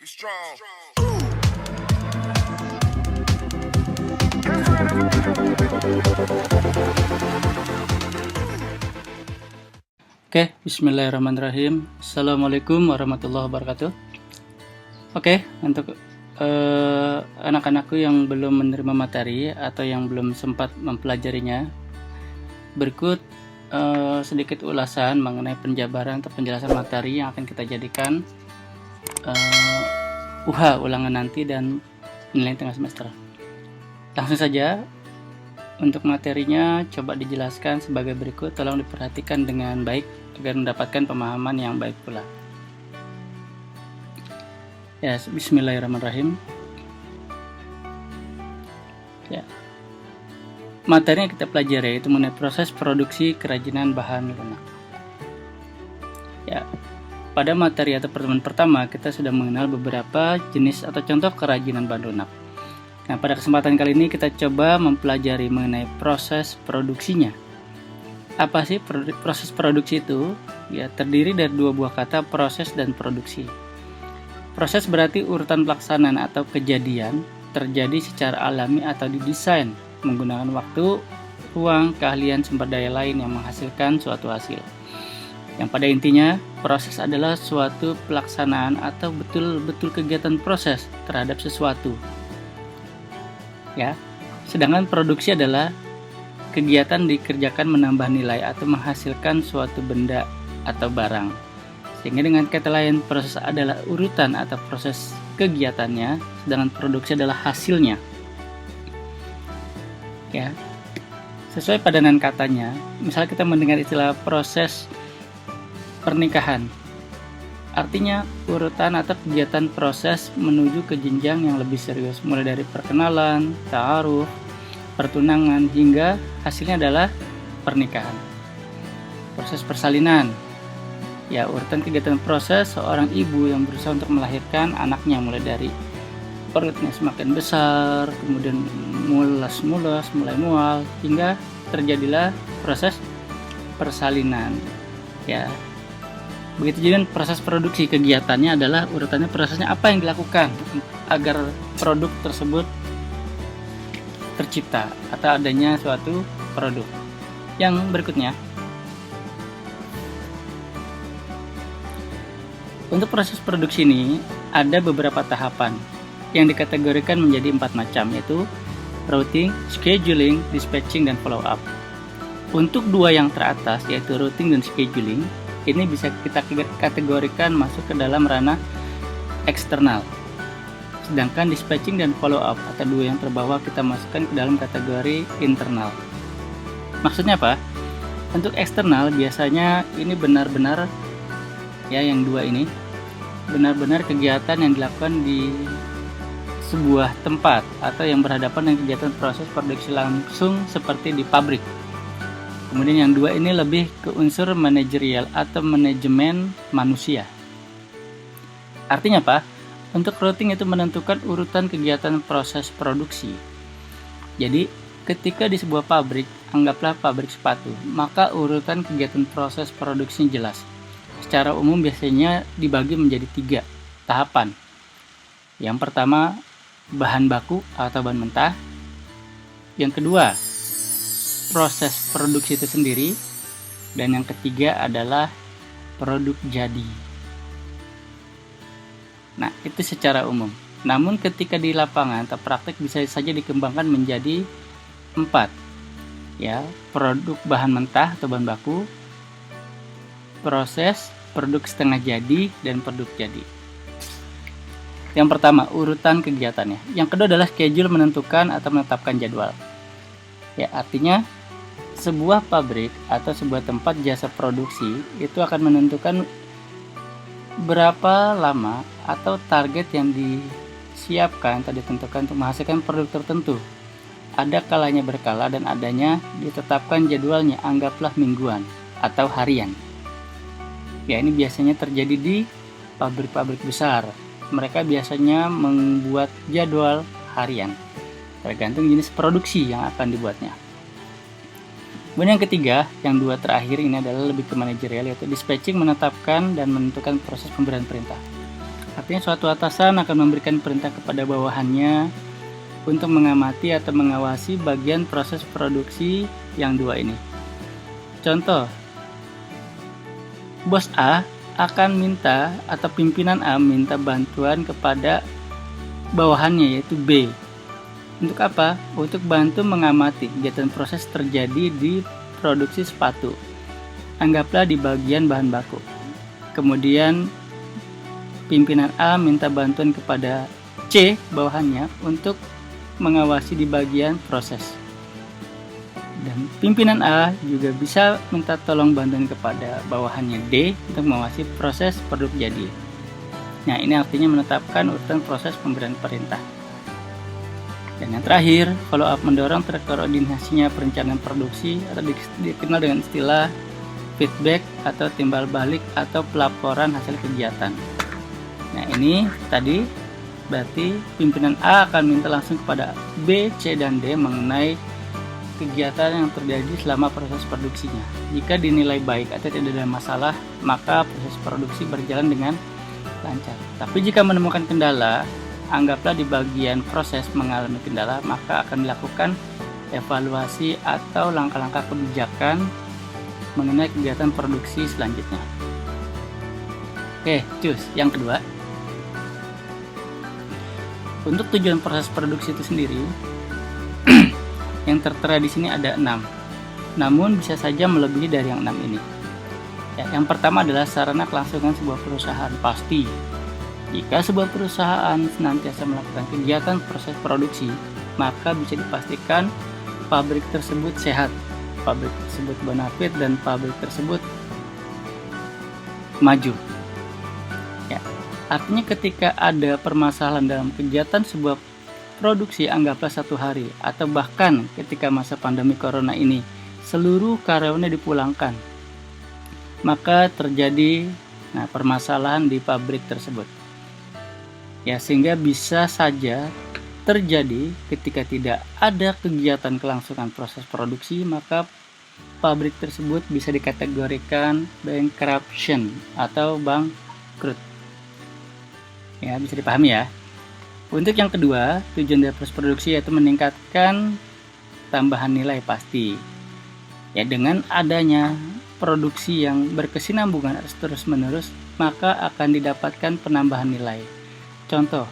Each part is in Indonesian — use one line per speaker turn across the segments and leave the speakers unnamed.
strong.
Oke, bismillahirrahmanirrahim. Assalamualaikum warahmatullahi wabarakatuh. Oke, untuk anak-anakku yang belum menerima materi atau yang belum sempat mempelajarinya, berikut sedikit ulasan mengenai penjabaran atau penjelasan materi yang akan kita jadikan ulangan nanti dan penilaian tengah semester. Langsung saja. Untuk materinya coba dijelaskan sebagai berikut, tolong diperhatikan dengan baik agar mendapatkan pemahaman yang baik pula. Ya, bismillahirrahmanirrahim. Ya. Materi yang kita pelajari yaitu mengenai proses produksi kerajinan bahan lunak. Ya. Pada materi atau pertemuan pertama kita sudah mengenal beberapa jenis atau contoh kerajinan bahan lunak. Nah, pada kesempatan kali ini kita coba mempelajari mengenai proses produksinya. Apa sih proses produksi itu? Ya, terdiri dari dua buah kata, proses dan produksi. Proses berarti urutan pelaksanaan atau kejadian terjadi secara alami atau didesain menggunakan waktu, ruang, keahlian, sumber daya lain yang menghasilkan suatu hasil. Yang pada intinya, proses adalah suatu pelaksanaan atau betul-betul kegiatan proses terhadap sesuatu. Ya, sedangkan produksi adalah kegiatan dikerjakan menambah nilai atau menghasilkan suatu benda atau barang. Sehingga dengan kata lain, proses adalah urutan atau proses kegiatannya, sedangkan produksi adalah hasilnya. Ya, sesuai padanan katanya, misalnya kita mendengar istilah proses pernikahan. Artinya urutan atau kegiatan proses menuju ke jenjang yang lebih serius, mulai dari perkenalan, ta'aruf, pertunangan, hingga hasilnya adalah pernikahan. Proses persalinan, ya urutan kegiatan proses seorang ibu yang berusaha untuk melahirkan anaknya, mulai dari perutnya semakin besar, kemudian mulai mual, hingga terjadilah proses persalinan. Ya. Begitu juga proses produksi, kegiatannya adalah urutannya prosesnya apa yang dilakukan agar produk tersebut tercipta atau adanya suatu produk. Yang berikutnya, untuk proses produksi ini ada beberapa tahapan yang dikategorikan menjadi 4 macam, yaitu routing, scheduling, dispatching, dan follow up. Untuk dua yang teratas, yaitu routing dan scheduling, ini bisa kita kategorikan masuk ke dalam ranah eksternal. Sedangkan dispatching dan follow up atau dua yang terbawah kita masukkan ke dalam kategori internal. Maksudnya apa? Untuk eksternal biasanya ini benar-benar, ya yang dua ini, benar-benar kegiatan yang dilakukan di sebuah tempat atau yang berhadapan dengan kegiatan proses produksi langsung seperti di pabrik. Kemudian yang dua ini lebih ke unsur manajerial atau manajemen manusia. Artinya apa? Untuk routing itu menentukan urutan kegiatan proses produksi. Jadi ketika di sebuah pabrik, anggaplah pabrik sepatu, maka urutan kegiatan proses produksi jelas. Secara umum biasanya dibagi menjadi 3 tahapan. Yang pertama, bahan baku atau bahan mentah. Yang kedua, proses produksi itu sendiri, dan yang ketiga adalah produk jadi. Nah, itu secara umum. Namun ketika di lapangan atau praktek bisa saja dikembangkan menjadi 4. Ya, produk bahan mentah atau bahan baku, proses, produk setengah jadi, dan produk jadi. Yang pertama, urutan kegiatannya. Yang kedua adalah schedule, menentukan atau menetapkan jadwal. Ya, artinya sebuah pabrik atau sebuah tempat jasa produksi itu akan menentukan berapa lama atau target yang disiapkan atau ditentukan untuk menghasilkan produk tertentu. Ada kalanya berkala dan adanya ditetapkan jadwalnya, anggaplah mingguan atau harian. Ya, ini biasanya terjadi di pabrik-pabrik besar. Mereka biasanya membuat jadwal harian, tergantung jenis produksi yang akan dibuatnya. Kemudian yang ketiga, yang dua terakhir ini adalah lebih ke manajerial, yaitu dispatching, menetapkan dan menentukan proses pemberian perintah. Artinya suatu atasan akan memberikan perintah kepada bawahannya untuk mengamati atau mengawasi bagian proses produksi yang dua ini. Contoh, bos A akan minta atau pimpinan A minta bantuan kepada bawahannya yaitu B. Untuk apa? Untuk bantu mengamati kegiatan proses terjadi di produksi sepatu. Anggaplah di bagian bahan baku. Kemudian pimpinan A minta bantuan kepada C, bawahannya, untuk mengawasi di bagian proses. Dan pimpinan A juga bisa minta tolong bantuan kepada bawahannya D untuk mengawasi proses produk jadi. Nah, ini artinya menetapkan urutan proses pemberian perintah. Dan yang terakhir, follow up mendorong terkoordinasinya perencanaan produksi atau dikenal dengan istilah feedback atau timbal balik atau pelaporan hasil kegiatan. Nah, ini tadi berarti pimpinan A akan minta langsung kepada B, C, dan D mengenai kegiatan yang terjadi selama proses produksinya. Jika dinilai baik atau tidak ada masalah, maka proses produksi berjalan dengan lancar. Tapi jika menemukan kendala, anggaplah di bagian proses mengalami kendala, maka akan dilakukan evaluasi atau langkah-langkah kebijakan mengenai kegiatan produksi selanjutnya. Oke, cus. Yang kedua, untuk tujuan proses produksi itu sendiri, yang tertera di sini ada 6. Namun bisa saja melebihi dari yang 6 ini. Ya, yang pertama adalah sarana kelangsungan sebuah perusahaan. Pasti, jika sebuah perusahaan senantiasa melakukan kegiatan proses produksi, maka bisa dipastikan pabrik tersebut sehat, pabrik tersebut bonafit, dan pabrik tersebut maju. Ya, artinya ketika ada permasalahan dalam kegiatan sebuah produksi, anggaplah 1 hari, atau bahkan ketika masa pandemi corona ini, seluruh karyawannya dipulangkan, maka terjadi permasalahan di pabrik tersebut. Ya, sehingga bisa saja terjadi ketika tidak ada kegiatan kelangsungan proses produksi, maka pabrik tersebut bisa dikategorikan bankruption atau bangkrut. Ya, bisa dipahami ya. Untuk yang kedua, tujuan dari proses produksi yaitu meningkatkan tambahan nilai pasti. Ya, dengan adanya produksi yang berkesinambungan terus-menerus, maka akan didapatkan penambahan nilai. Contoh,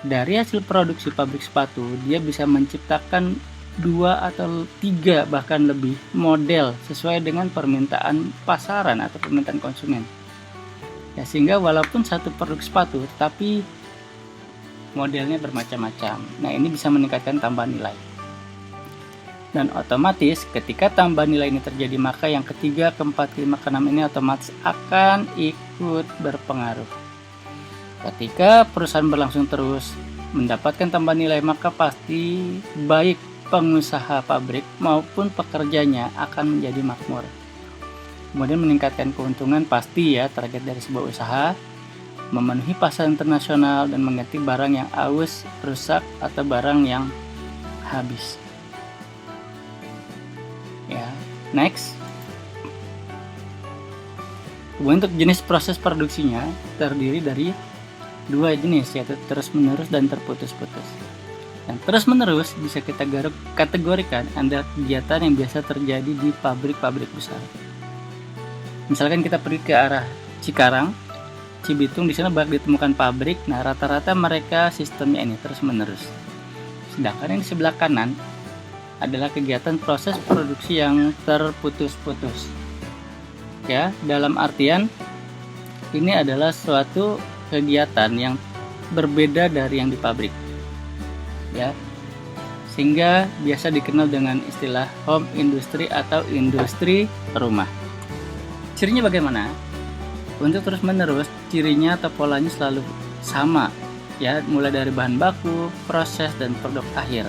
dari hasil produksi pabrik sepatu, dia bisa menciptakan 2 atau 3 bahkan lebih model sesuai dengan permintaan pasaran atau permintaan konsumen. Ya, sehingga walaupun satu produk sepatu, tapi modelnya bermacam-macam. Nah, ini bisa meningkatkan tambahan nilai. Dan otomatis ketika tambahan nilai ini terjadi, maka yang ketiga, keempat, kelima, keenam ini otomatis akan ikut berpengaruh. Ketika perusahaan berlangsung terus mendapatkan tambahan nilai, maka pasti baik pengusaha pabrik maupun pekerjanya akan menjadi makmur. Kemudian meningkatkan keuntungan pasti ya, target dari sebuah usaha, memenuhi pasar internasional dan mengganti barang yang aus, rusak, atau barang yang habis. Ya, next. Untuk jenis proses produksinya terdiri dari 2 jenis, yaitu terus-menerus dan terputus-putus. Dan terus-menerus bisa kita kategorikan ada kegiatan yang biasa terjadi di pabrik-pabrik besar. Misalkan kita pergi ke arah Cikarang, Cibitung, di sana banyak ditemukan pabrik. Nah, rata-rata mereka sistemnya ini terus-menerus. Sedangkan yang di sebelah kanan adalah kegiatan proses produksi yang terputus-putus. Ya, dalam artian ini adalah suatu kegiatan yang berbeda dari yang di pabrik. Ya, sehingga biasa dikenal dengan istilah home industry atau industri rumah. Cirinya bagaimana? Untuk terus-menerus, cirinya atau polanya selalu sama, ya, mulai dari bahan baku, proses, dan produk akhir.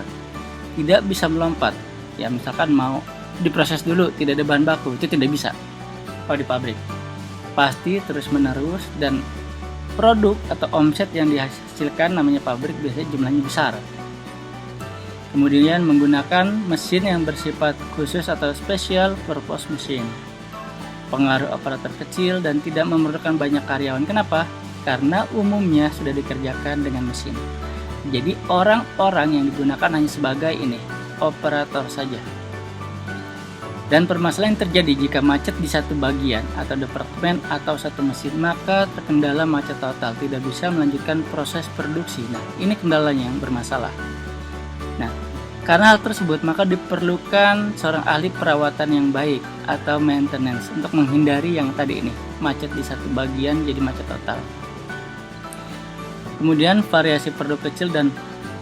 Tidak bisa melompat. Ya, misalkan mau diproses dulu, tidak ada bahan baku, itu tidak bisa. Kalau di pabrik, pasti terus-menerus, dan produk atau omset yang dihasilkan namanya pabrik biasanya jumlahnya besar. Kemudian menggunakan mesin yang bersifat khusus atau special purpose machine. Pengaruh operator kecil dan tidak memerlukan banyak karyawan. Kenapa? karena umumnya sudah dikerjakan dengan mesin. Jadi orang-orang yang digunakan hanya sebagai operator saja. Dan permasalahan yang terjadi jika macet di satu bagian atau departemen atau satu mesin, maka terkendala macet total, tidak bisa melanjutkan proses produksi. Nah, ini kendalanya yang bermasalah. Nah, karena hal tersebut, maka diperlukan seorang ahli perawatan yang baik atau maintenance untuk menghindari yang tadi macet di satu bagian jadi macet total. Kemudian variasi produk kecil, dan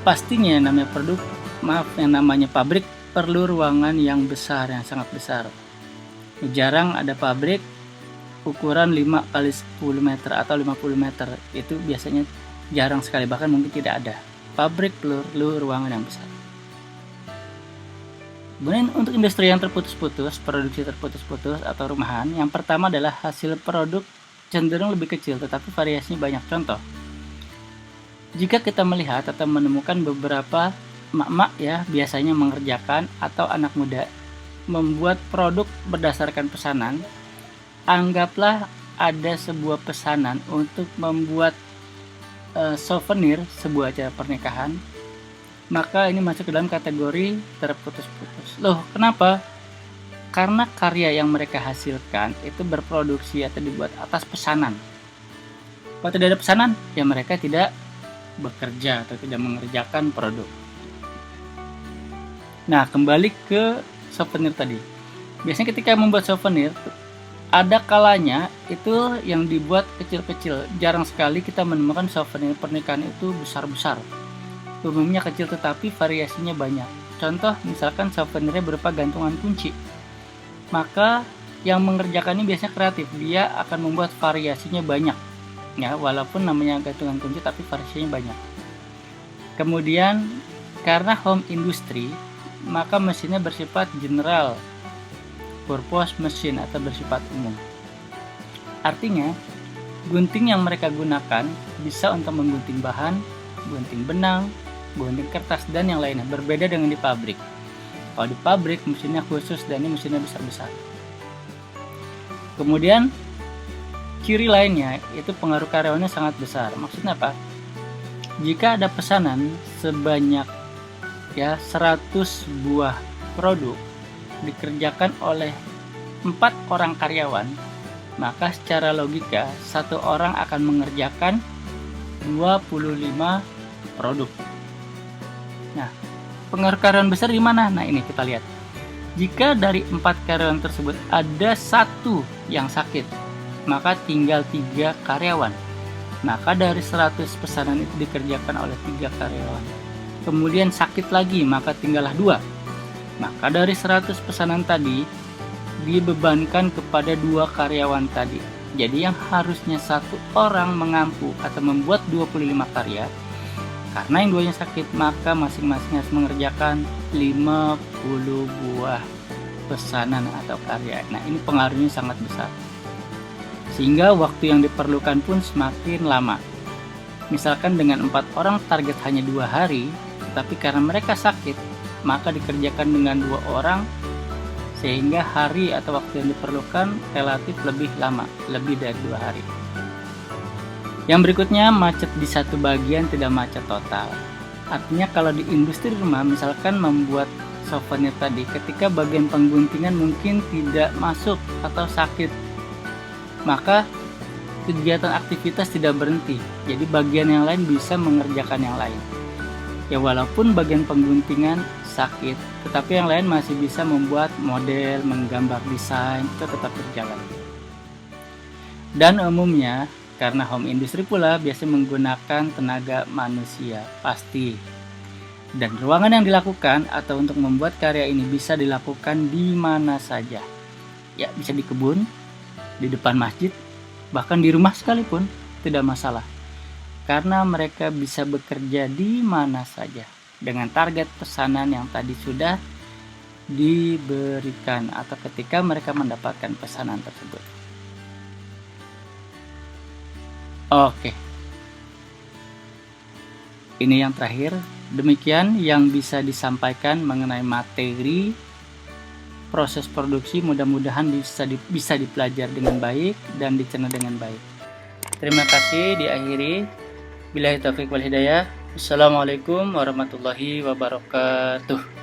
pastinya yang namanya pabrik perlu ruangan yang besar, yang sangat besar. Jarang ada pabrik ukuran 5 x 10 meter atau 50 meter. Itu biasanya jarang sekali, bahkan mungkin tidak ada. Pabrik perlu ruangan yang besar. Kemudian untuk industri yang terputus-putus, produksi terputus-putus atau rumahan, yang pertama adalah hasil produk cenderung lebih kecil tetapi variasinya banyak. Contoh, jika kita melihat atau menemukan beberapa emak-emak biasanya mengerjakan atau anak muda membuat produk berdasarkan pesanan. Anggaplah ada sebuah pesanan untuk membuat souvenir sebuah acara pernikahan, maka ini masuk ke dalam kategori terputus-putus. Loh, kenapa? Karena karya yang mereka hasilkan itu berproduksi atau dibuat atas pesanan. Kalau tidak ada pesanan, ya mereka tidak bekerja atau tidak mengerjakan produk. Nah, kembali ke souvenir tadi. Biasanya ketika membuat souvenir, ada kalanya itu yang dibuat kecil-kecil. Jarang sekali kita menemukan souvenir pernikahan itu besar-besar. Umumnya kecil tetapi variasinya banyak. Contoh, misalkan souvenirnya berupa gantungan kunci. Maka yang mengerjakannya biasanya kreatif. Dia akan membuat variasinya banyak. Ya, walaupun namanya gantungan kunci tapi variasinya banyak. Kemudian, karena home industry, maka mesinnya bersifat general purpose mesin atau bersifat umum. Artinya, gunting yang mereka gunakan bisa untuk menggunting bahan, gunting benang, gunting kertas, dan yang lainnya. Berbeda dengan di pabrik. Kalau di pabrik mesinnya khusus dan ini mesinnya besar-besar. Kemudian ciri lainnya itu pengaruh karyawannya sangat besar. Maksudnya apa? Jika ada pesanan sebanyak 100 buah produk dikerjakan oleh 4 orang karyawan, maka secara logika satu orang akan mengerjakan 25 produk. Nah, pengaruh karyawan besar di mana? Nah, ini kita lihat. Jika dari 4 karyawan tersebut ada satu yang sakit, maka tinggal 3 karyawan. Maka dari 100 pesanan itu dikerjakan oleh 3 karyawan. Kemudian sakit lagi, maka tinggallah 2. Maka dari 100 pesanan tadi dibebankan kepada 2 karyawan tadi. Jadi yang harusnya satu orang mengampu atau membuat 25 karya, karena yang duanya sakit, maka masing-masing harus mengerjakan 50 buah pesanan atau karya. Nah, ini pengaruhnya sangat besar. Sehingga waktu yang diperlukan pun semakin lama. Misalkan dengan 4 orang target hanya 2 hari, tapi karena mereka sakit, maka dikerjakan dengan 2 orang, sehingga hari atau waktu yang diperlukan relatif lebih lama, lebih dari 2 hari. Yang berikutnya, macet di satu bagian tidak macet total. Artinya kalau di industri rumah, misalkan membuat souvenir tadi, ketika bagian pengguntingan mungkin tidak masuk atau sakit, maka kegiatan aktivitas tidak berhenti. Jadi bagian yang lain bisa mengerjakan yang lain. Ya, walaupun bagian pengguntingan sakit, tetapi yang lain masih bisa membuat model, menggambar desain, itu tetap berjalan. Dan umumnya, karena home industry pula biasanya menggunakan tenaga manusia, pasti. Dan ruangan yang dilakukan atau untuk membuat karya ini bisa dilakukan di mana saja. Ya, bisa di kebun, di depan masjid, bahkan di rumah sekalipun, tidak masalah. Karena mereka bisa bekerja di mana saja dengan target pesanan yang tadi sudah diberikan atau ketika mereka mendapatkan pesanan tersebut. Oke. Ini yang terakhir. Demikian yang bisa disampaikan mengenai materi proses produksi. Mudah-mudahan bisa dipelajari dengan baik dan dicerna dengan baik. Terima kasih, diakhiri. Billahi taufiq wal hidayah. Assalamualaikum warahmatullahi wabarakatuh.